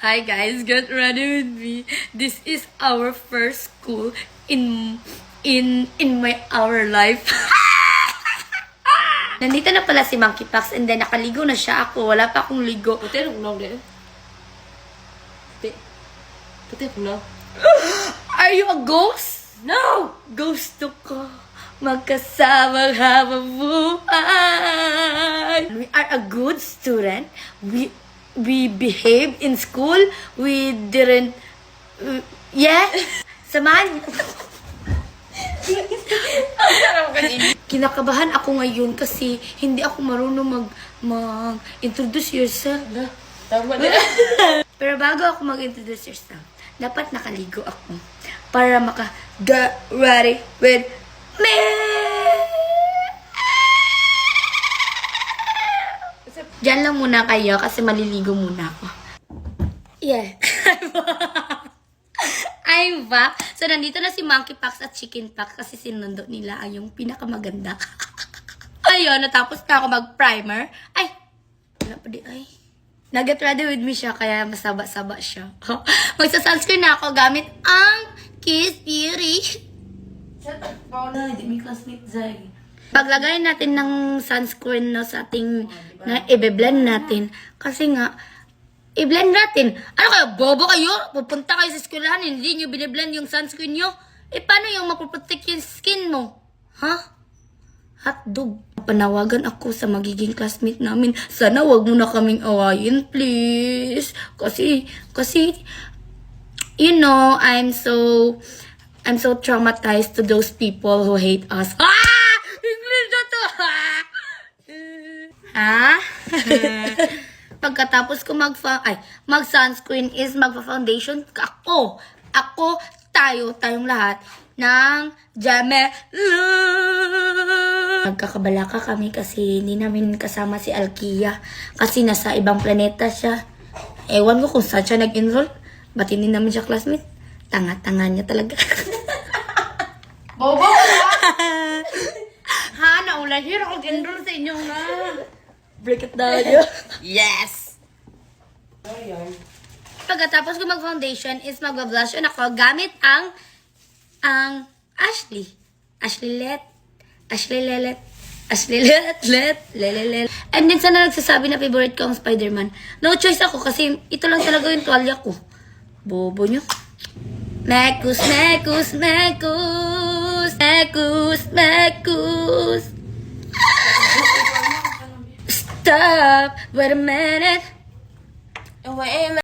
Hi guys, get ready with me. This is our first school in our life. Nandito na pala si Monkey Pax and then nakaligo na siya ako. Wala pa akong ligo. Puti no de. Puti no. Are you a ghost? No! Ghost ko. Magkasamang habang buhay. We are a good student. We behaved in school. We didn't... yeah? Samahan. Kinakabahan ako ngayon kasi hindi ako marunong mag-introduce yourself. Tama na. Pero bago ako mag-introduce yourself, dapat nakaligo ako para get ready with me. Diyan lang muna kayo kasi maliligo muna ako. Yeah. I'm back. So, nandito na si Monkey Pax at Chicken Pax kasi sinundo nila ay yung pinakamaganda. Ayun, natapos na ako mag-primer. Ay! Wala pa di ay. Nag-get ready with me siya, kaya masaba-saba siya. Magsa-sunscreen na ako gamit ang Kiss Beauty. Hindi may classmate Zay. Paglagay natin ng sunscreen na sa ating, na i-blend natin. Kasi nga, i-blend natin. Ano kayo, bobo kayo? Pupunta kayo sa eskwelahan, hindi nyo biniblend yung sunscreen nyo? Paano yung mapoprotect yung skin mo? Ha? Hotdog. Panawagan ako sa magiging classmate namin. Sana wag mo na kaming awayin, please. Kasi, you know, I'm so traumatized to those people who hate us. Ah! English na to! Ha? Pagkatapos ko mag-sunscreen is magpa-foundation ako, tayong lahat ng Jamela. Nagkakabalaka kami kasi hindi namin kasama si Alkia kasi nasa ibang planeta siya. Ewan ko kung saan siya nag-enroll. Ba't hindi namin siya classmate? Tanga-tanga niya talaga. Bobo ka! Ha, naulan here ako enroll sa inyo nga. Break it down yun. Yes! Ayan. Pagkatapos ko mag-foundation is mag-blush on ako gamit ang Ashley Lelet. And then sana nagsasabi na favorite ko ang Spider-Man. No choice ako kasi ito lang talaga yung tuwalya ko. Bobo nyo. Mekus. Stop. Wait a minute. Wait a minute.